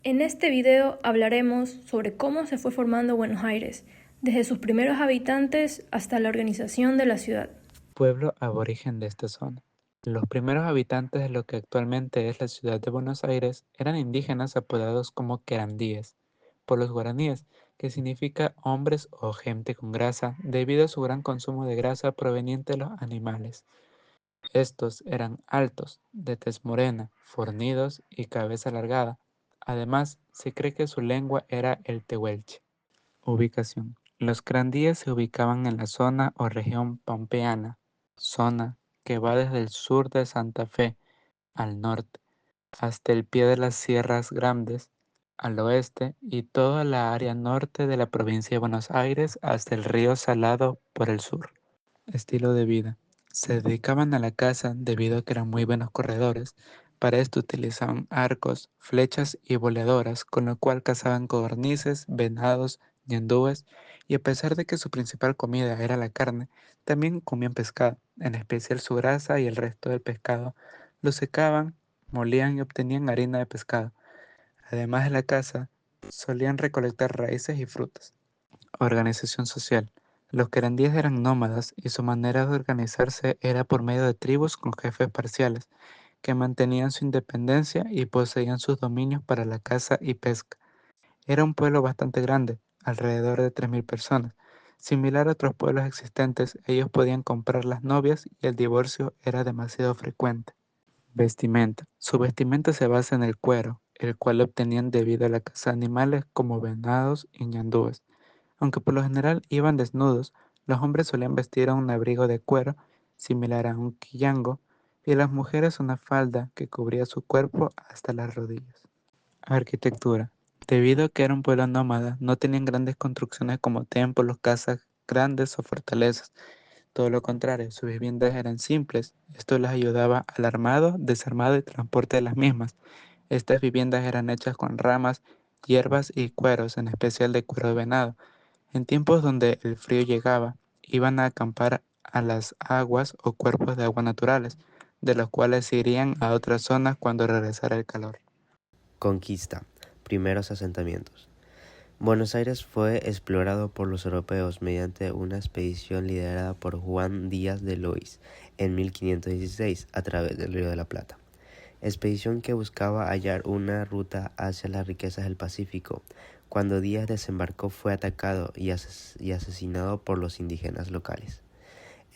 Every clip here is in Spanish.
En este video hablaremos sobre cómo se fue formando Buenos Aires, desde sus primeros habitantes hasta la organización de la ciudad. Pueblo aborigen de esta zona. Los primeros habitantes de lo que actualmente es la ciudad de Buenos Aires eran indígenas apodados como querandíes por los guaraníes, que significa hombres o gente con grasa, debido a su gran consumo de grasa proveniente de los animales. Estos eran altos, de tez morena, fornidos y cabeza alargada. Además, se cree que su lengua era el tehuelche. Ubicación. Los grandíes se ubicaban en la zona o región pampeana, zona que va desde el sur de Santa Fe al norte hasta el pie de las Sierras Grandes al oeste y toda la área norte de la provincia de Buenos Aires hasta el río Salado por el sur. Estilo de vida. Se dedicaban a la caza debido a que eran muy buenos corredores. Para esto utilizaban arcos, flechas y boleadoras, con lo cual cazaban codornices, venados, ñandúes, y a pesar de que su principal comida era la carne, también comían pescado, en especial su grasa y el resto del pescado. Lo secaban, molían y obtenían harina de pescado. Además de la caza, solían recolectar raíces y frutas. Organización social. Los querandíes eran nómadas y su manera de organizarse era por medio de tribus con jefes parciales, que mantenían su independencia y poseían sus dominios para la caza y pesca. Era un pueblo bastante grande, alrededor de 3.000 personas. Similar a otros pueblos existentes, ellos podían comprar las novias y el divorcio era demasiado frecuente. Vestimenta. Su vestimenta se basa en el cuero, el cual obtenían debido a la caza de animales como venados y ñandúes. Aunque por lo general iban desnudos, los hombres solían vestir un abrigo de cuero similar a un quillango y las mujeres una falda que cubría su cuerpo hasta las rodillas. Arquitectura. Debido a que era un pueblo nómada, no tenían grandes construcciones como templos, casas grandes o fortalezas. Todo lo contrario, sus viviendas eran simples. Esto les ayudaba al armado, desarmado y transporte de las mismas. Estas viviendas eran hechas con ramas, hierbas y cueros, en especial de cuero de venado. En tiempos donde el frío llegaba, iban a acampar a las aguas o cuerpos de agua naturales, de los cuales se irían a otras zonas cuando regresara el calor. Conquista. Primeros asentamientos. Buenos Aires fue explorado por los europeos mediante una expedición liderada por Juan Díaz de Lois en 1516 a través del Río de la Plata. Expedición que buscaba hallar una ruta hacia las riquezas del Pacífico. Cuando Díaz desembarcó fue atacado y asesinado por los indígenas locales.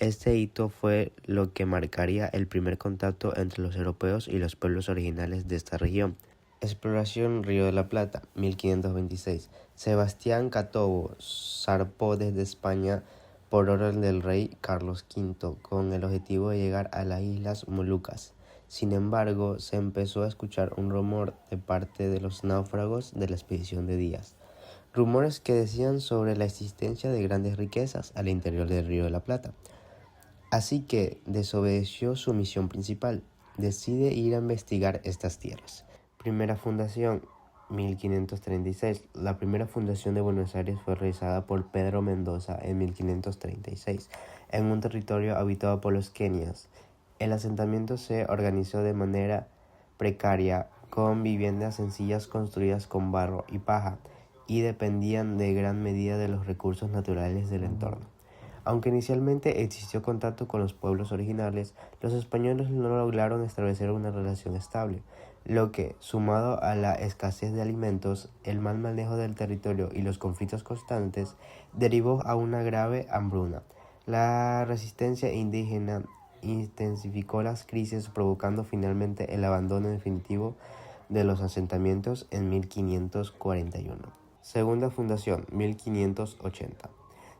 Este hito fue lo que marcaría el primer contacto entre los europeos y los pueblos originales de esta región. Exploración Río de la Plata, 1526. Sebastián Catobo zarpó desde España por orden del rey Carlos V con el objetivo de llegar a las Islas Molucas. Sin embargo, se empezó a escuchar un rumor de parte de los náufragos de la expedición de Díaz. Rumores que decían sobre la existencia de grandes riquezas al interior del Río de la Plata. Así que desobedeció su misión principal. Decide ir a investigar estas tierras. Primera fundación, 1536. La primera fundación de Buenos Aires fue realizada por Pedro Mendoza en 1536, en un territorio habitado por los quenias. El asentamiento se organizó de manera precaria, con viviendas sencillas construidas con barro y paja, y dependían de gran medida de los recursos naturales del entorno. Aunque inicialmente existió contacto con los pueblos originales, los españoles no lograron establecer una relación estable, lo que, sumado a la escasez de alimentos, el mal manejo del territorio y los conflictos constantes, derivó a una grave hambruna. La resistencia indígena intensificó las crisis, provocando finalmente el abandono definitivo de los asentamientos en 1541. Segunda fundación, 1580.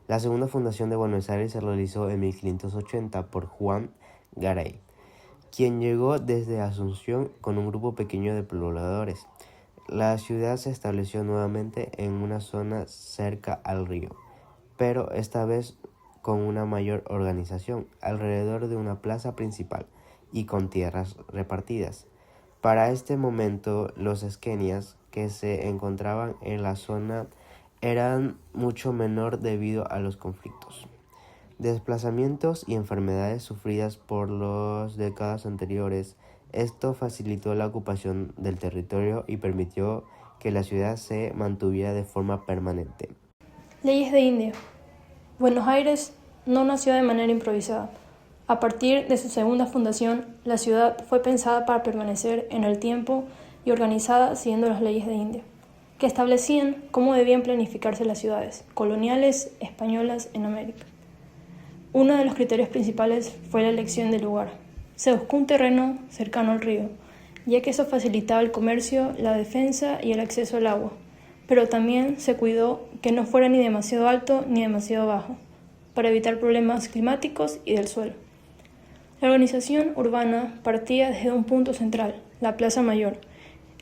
La segunda fundación de Buenos Aires se realizó en 1580 por Juan Garay, quien llegó desde Asunción con un grupo pequeño de pobladores. La ciudad se estableció nuevamente en una zona cerca al río, pero esta vez con una mayor organización, alrededor de una plaza principal y con tierras repartidas. Para este momento, los esquenias que se encontraban en la zona eran mucho menor debido a los conflictos, desplazamientos y enfermedades sufridas por las décadas anteriores. Esto facilitó la ocupación del territorio y permitió que la ciudad se mantuviera de forma permanente. Leyes de India. Buenos Aires no nació de manera improvisada. A partir de su segunda fundación, la ciudad fue pensada para permanecer en el tiempo y organizada siguiendo las leyes de India, que establecían cómo debían planificarse las ciudades coloniales españolas en América. Uno de los criterios principales fue la elección del lugar. Se buscó un terreno cercano al río, ya que eso facilitaba el comercio, la defensa y el acceso al agua, pero también se cuidó que no fuera ni demasiado alto ni demasiado bajo, para evitar problemas climáticos y del suelo. La organización urbana partía desde un punto central, la Plaza Mayor.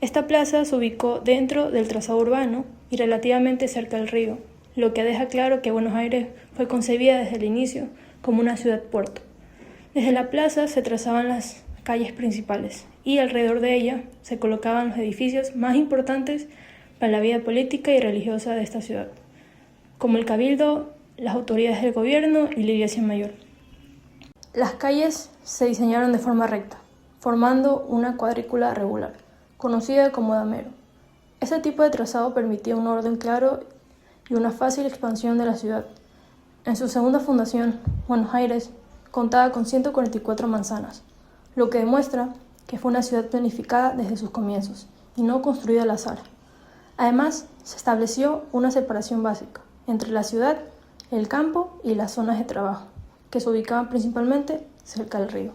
Esta plaza se ubicó dentro del trazado urbano y relativamente cerca del río, lo que deja claro que Buenos Aires fue concebida desde el inicio como una ciudad-puerto. Desde la plaza se trazaban las calles principales y alrededor de ella se colocaban los edificios más importantes para la vida política y religiosa de esta ciudad, como el Cabildo, las autoridades del gobierno y la Iglesia Mayor. Las calles se diseñaron de forma recta, formando una cuadrícula regular, conocida como damero. Este tipo de trazado permitía un orden claro y una fácil expansión de la ciudad. En su segunda fundación, Buenos Aires contaba con 144 manzanas, lo que demuestra que fue una ciudad planificada desde sus comienzos y no construida al azar. Además, se estableció una separación básica entre la ciudad, el campo y las zonas de trabajo, que se ubicaban principalmente cerca del río.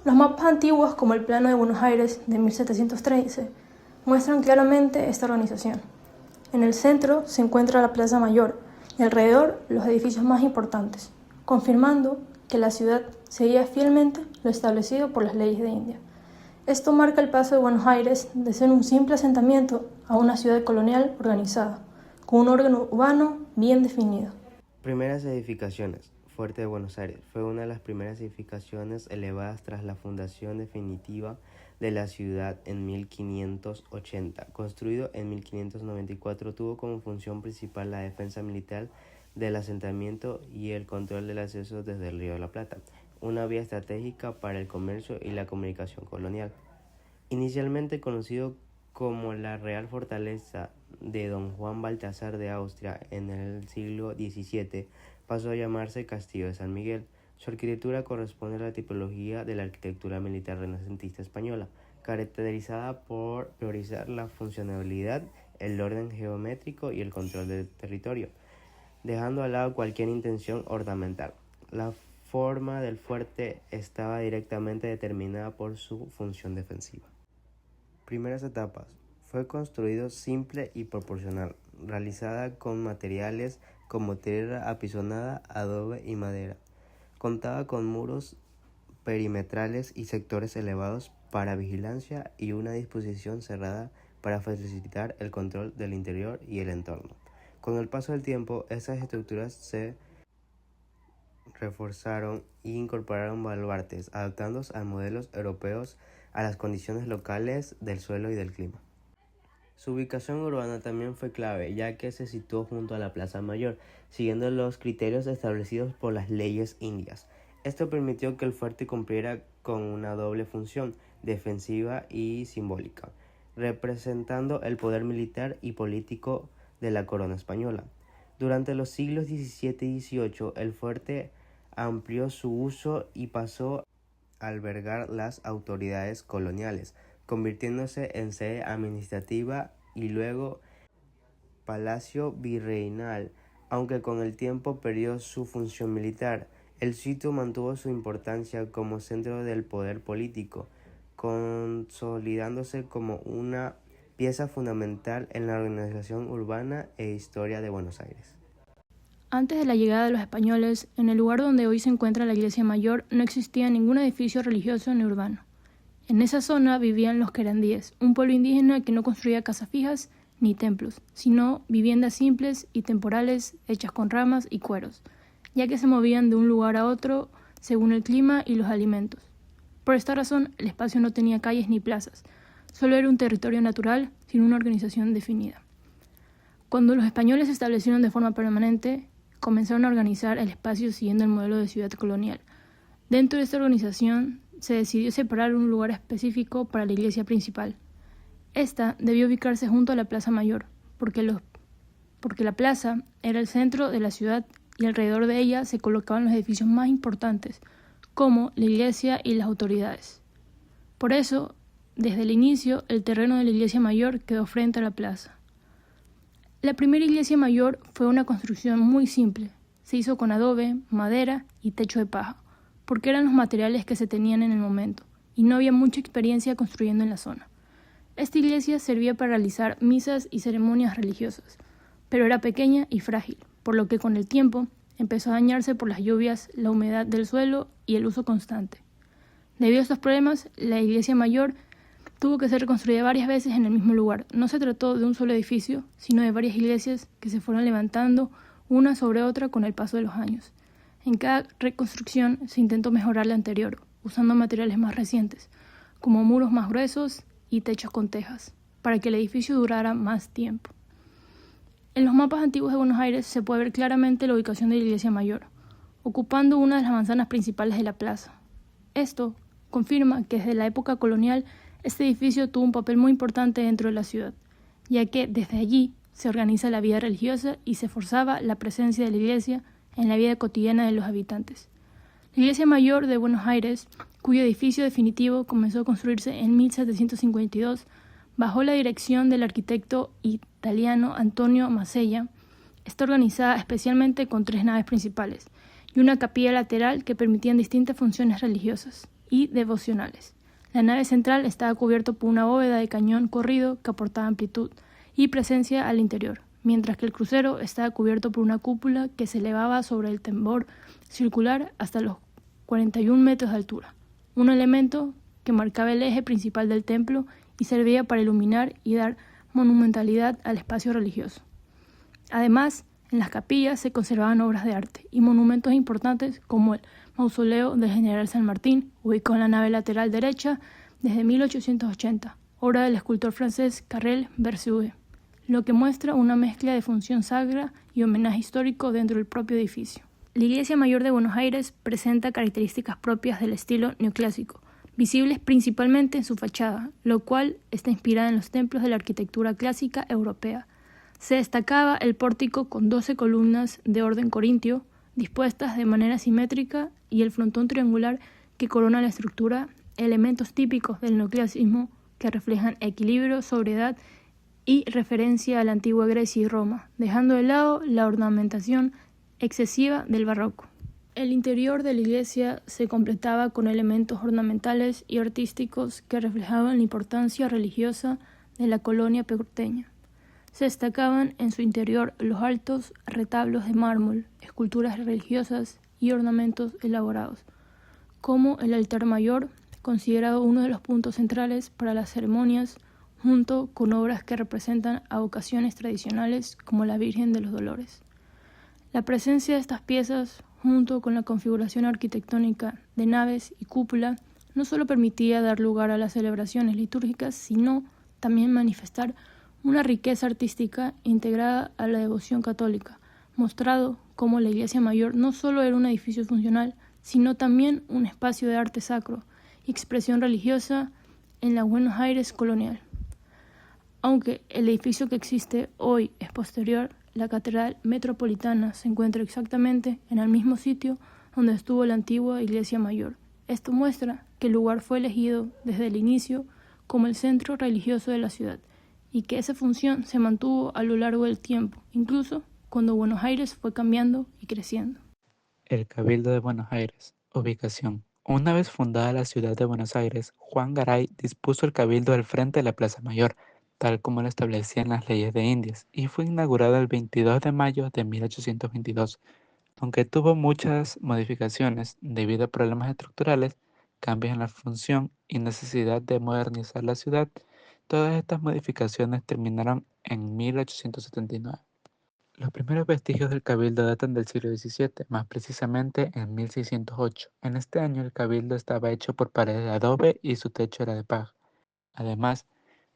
Los mapas antiguos, como el Plano de Buenos Aires de 1713, muestran claramente esta organización. En el centro se encuentra la Plaza Mayor y alrededor los edificios más importantes, confirmando que la ciudad seguía fielmente lo establecido por las leyes de India. Esto marca el paso de Buenos Aires de ser un simple asentamiento a una ciudad colonial organizada, con un órgano urbano bien definido. Primeras edificaciones. Fuerte de Buenos Aires fue una de las primeras edificaciones elevadas tras la fundación definitiva de la ciudad en 1580. Construido en 1594, tuvo como función principal la defensa militar del asentamiento y el control del acceso desde el Río de la Plata, una vía estratégica para el comercio y la comunicación colonial. Inicialmente conocido como la Real Fortaleza de Don Juan Baltasar de Austria en el siglo XVII, pasó a llamarse Castillo de San Miguel. Su arquitectura corresponde a la tipología de la arquitectura militar renacentista española, caracterizada por priorizar la funcionalidad, el orden geométrico y el control del territorio, dejando al lado cualquier intención ornamental. La forma del fuerte estaba directamente determinada por su función defensiva. Primeras etapas. Fue construido simple y proporcional, realizada con materiales como tierra apisonada, adobe y madera. Contaba con muros perimetrales y sectores elevados para vigilancia y una disposición cerrada para facilitar el control del interior y el entorno. Con el paso del tiempo, estas estructuras se reforzaron e incorporaron baluartes, adaptándose a modelos europeos a las condiciones locales del suelo y del clima. Su ubicación urbana también fue clave, ya que se situó junto a la Plaza Mayor, siguiendo los criterios establecidos por las leyes indias. Esto permitió que el fuerte cumpliera con una doble función, defensiva y simbólica, representando el poder militar y político de la corona española. Durante los siglos XVII y XVIII, el fuerte amplió su uso y pasó a albergar las autoridades coloniales, convirtiéndose en sede administrativa y luego palacio virreinal. Aunque con el tiempo perdió su función militar, el sitio mantuvo su importancia como centro del poder político, consolidándose como una pieza fundamental en la organización urbana e historia de Buenos Aires. Antes de la llegada de los españoles, en el lugar donde hoy se encuentra la Iglesia Mayor no existía ningún edificio religioso ni urbano. En esa zona vivían los querandíes, un pueblo indígena que no construía casas fijas ni templos, sino viviendas simples y temporales hechas con ramas y cueros, ya que se movían de un lugar a otro según el clima y los alimentos. Por esta razón, el espacio no tenía calles ni plazas, solo era un territorio natural sin una organización definida. Cuando los españoles se establecieron de forma permanente, comenzaron a organizar el espacio siguiendo el modelo de ciudad colonial. Dentro de esta organización se decidió separar un lugar específico para la iglesia principal. Esta debió ubicarse junto a la Plaza Mayor, porque la plaza era el centro de la ciudad y alrededor de ella se colocaban los edificios más importantes, como la iglesia y las autoridades. Por eso, desde el inicio, el terreno de la iglesia mayor quedó frente a la plaza. La primera iglesia mayor fue una construcción muy simple. Se hizo con adobe, madera y techo de paja, porque eran los materiales que se tenían en el momento, y no había mucha experiencia construyendo en la zona. Esta iglesia servía para realizar misas y ceremonias religiosas, pero era pequeña y frágil, por lo que con el tiempo empezó a dañarse por las lluvias, la humedad del suelo y el uso constante. Debido a estos problemas, la iglesia mayor tuvo que ser reconstruida varias veces en el mismo lugar. No se trató de un solo edificio, sino de varias iglesias que se fueron levantando una sobre otra con el paso de los años. En cada reconstrucción se intentó mejorar la anterior, usando materiales más recientes, como muros más gruesos y techos con tejas, para que el edificio durara más tiempo. En los mapas antiguos de Buenos Aires se puede ver claramente la ubicación de la iglesia mayor, ocupando una de las manzanas principales de la plaza. Esto confirma que desde la época colonial este edificio tuvo un papel muy importante dentro de la ciudad, ya que desde allí se organiza la vida religiosa y se forzaba la presencia de la iglesia en la vida cotidiana de los habitantes. La iglesia mayor de Buenos Aires, cuyo edificio definitivo comenzó a construirse en 1752, bajo la dirección del arquitecto italiano Antonio Masella, está organizada especialmente con 3 naves principales y una capilla lateral que permitían distintas funciones religiosas y devocionales. La nave central estaba cubierta por una bóveda de cañón corrido que aportaba amplitud y presencia al interior, mientras que el crucero estaba cubierto por una cúpula que se elevaba sobre el tambor circular hasta los 41 metros de altura, un elemento que marcaba el eje principal del templo y servía para iluminar y dar monumentalidad al espacio religioso. Además, en las capillas se conservaban obras de arte y monumentos importantes como el mausoleo del general San Martín, ubicado en la nave lateral derecha desde 1880, obra del escultor francés Carrel Berthiaume, lo que muestra una mezcla de función sagrada y homenaje histórico dentro del propio edificio. La iglesia mayor de Buenos Aires presenta características propias del estilo neoclásico, visibles principalmente en su fachada, lo cual está inspirada en los templos de la arquitectura clásica europea. Se destacaba el pórtico con 12 columnas de orden corintio, dispuestas de manera simétrica, y el frontón triangular que corona la estructura, elementos típicos del neoclasicismo que reflejan equilibrio, sobriedad y referencia a la antigua Grecia y Roma, dejando de lado la ornamentación excesiva del barroco. El interior de la iglesia se completaba con elementos ornamentales y artísticos que reflejaban la importancia religiosa de la colonia porteña. Se destacaban en su interior los altos retablos de mármol, esculturas religiosas y ornamentos elaborados, como el altar mayor, considerado uno de los puntos centrales para las ceremonias, junto con obras que representan advocaciones tradicionales como la Virgen de los Dolores. La presencia de estas piezas, junto con la configuración arquitectónica de naves y cúpula, no solo permitía dar lugar a las celebraciones litúrgicas, sino también manifestar una riqueza artística integrada a la devoción católica, mostrado cómo la iglesia mayor no solo era un edificio funcional, sino también un espacio de arte sacro y expresión religiosa en la Buenos Aires colonial. Aunque el edificio que existe hoy es posterior, la Catedral Metropolitana se encuentra exactamente en el mismo sitio donde estuvo la antigua iglesia mayor. Esto muestra que el lugar fue elegido desde el inicio como el centro religioso de la ciudad y que esa función se mantuvo a lo largo del tiempo, incluso cuando Buenos Aires fue cambiando y creciendo. El Cabildo de Buenos Aires. Ubicación. Una vez fundada la ciudad de Buenos Aires, Juan Garay dispuso el cabildo al frente de la Plaza Mayor, tal como lo establecían las leyes de Indias, y fue inaugurado el 22 de mayo de 1822. Aunque tuvo muchas modificaciones debido a problemas estructurales, cambios en la función y necesidad de modernizar la ciudad, todas estas modificaciones terminaron en 1879. Los primeros vestigios del cabildo datan del siglo XVII, más precisamente en 1608. En este año el cabildo estaba hecho por paredes de adobe y su techo era de paja, además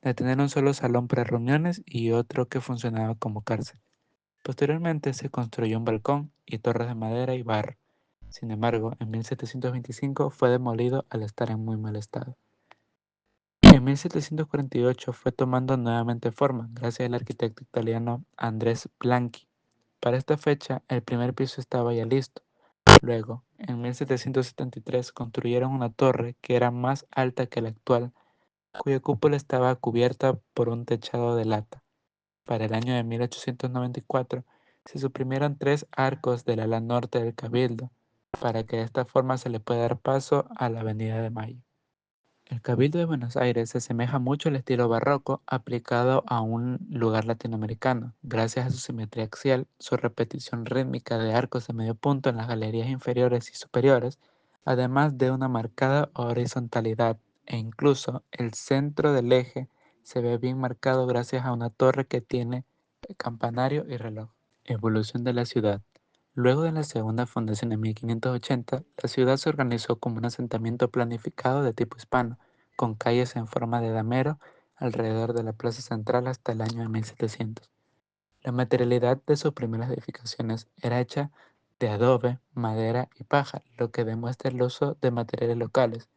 de tener un solo salón para reuniones y otro que funcionaba como cárcel. Posteriormente se construyó un balcón y torres de madera y barro. Sin embargo, en 1725 fue demolido al estar en muy mal estado. En 1748 fue tomando nuevamente forma gracias al arquitecto italiano Andrés Bianchi. Para esta fecha, el primer piso estaba ya listo. Luego, en 1773 construyeron una torre que era más alta que la actual, cuya cúpula estaba cubierta por un techado de lata. Para el año de 1894 se suprimieron 3 arcos del ala norte del Cabildo, para que de esta forma se le pueda dar paso a la Avenida de Mayo. El Cabildo de Buenos Aires se asemeja mucho al estilo barroco aplicado a un lugar latinoamericano, gracias a su simetría axial, su repetición rítmica de arcos de medio punto en las galerías inferiores y superiores, además de una marcada horizontalidad, e incluso el centro del eje se ve bien marcado gracias a una torre que tiene campanario y reloj. Evolución de la ciudad. Luego de la segunda fundación en 1580, la ciudad se organizó como un asentamiento planificado de tipo hispano, con calles en forma de damero alrededor de la plaza central hasta el año de 1700. La materialidad de sus primeras edificaciones era hecha de adobe, madera y paja, lo que demuestra el uso de materiales locales,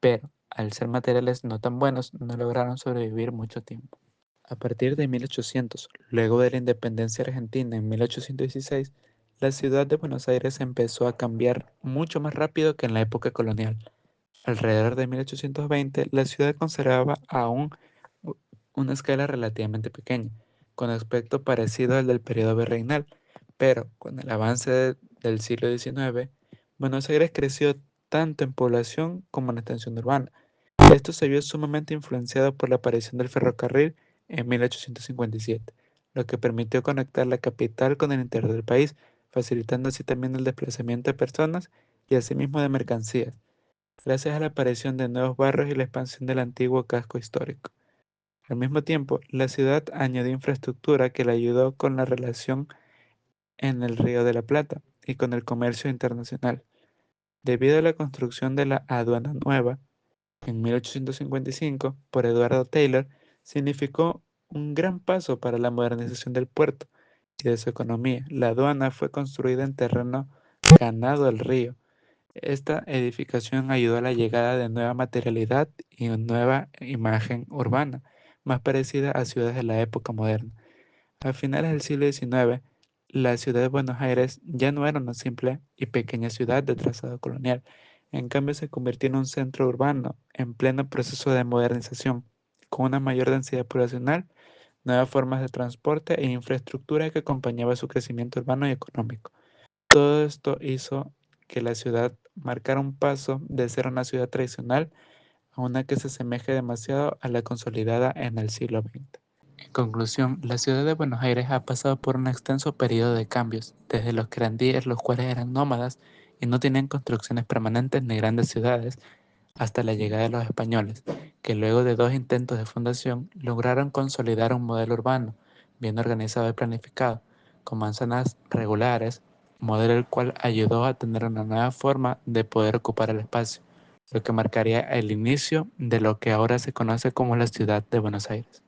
pero al ser materiales no tan buenos, no lograron sobrevivir mucho tiempo. A partir de 1800, luego de la independencia argentina en 1816, la ciudad de Buenos Aires empezó a cambiar mucho más rápido que en la época colonial. Alrededor de 1820, la ciudad conservaba aún u- una escala relativamente pequeña, con aspecto parecido al del periodo virreinal, pero con el avance del siglo XIX, Buenos Aires creció tanto en población como en extensión urbana. Esto se vio sumamente influenciado por la aparición del ferrocarril en 1857, lo que permitió conectar la capital con el interior del país, facilitando así también el desplazamiento de personas y asimismo de mercancías, gracias a la aparición de nuevos barrios y la expansión del antiguo casco histórico. Al mismo tiempo, la ciudad añadió infraestructura que le ayudó con la relación en el Río de la Plata y con el comercio internacional. Debido a la construcción de la aduana nueva, en 1855, por Eduardo Taylor, significó un gran paso para la modernización del puerto y de su economía. La aduana fue construida en terreno ganado al río. Esta edificación ayudó a la llegada de nueva materialidad y una nueva imagen urbana, más parecida a ciudades de la época moderna. A finales del siglo XIX, la ciudad de Buenos Aires ya no era una simple y pequeña ciudad de trazado colonial. En cambio, se convirtió en un centro urbano en pleno proceso de modernización, con una mayor densidad poblacional, nuevas formas de transporte e infraestructura que acompañaba su crecimiento urbano y económico. Todo esto hizo que la ciudad marcara un paso de ser una ciudad tradicional a una que se asemeje demasiado a la consolidada en el siglo XX. En conclusión, la ciudad de Buenos Aires ha pasado por un extenso periodo de cambios, desde los querandíes, los cuales eran nómadas y no tenían construcciones permanentes ni grandes ciudades, hasta la llegada de los españoles, que luego de 2 intentos de fundación lograron consolidar un modelo urbano bien organizado y planificado, con manzanas regulares, modelo el cual ayudó a tener una nueva forma de poder ocupar el espacio, lo que marcaría el inicio de lo que ahora se conoce como la ciudad de Buenos Aires.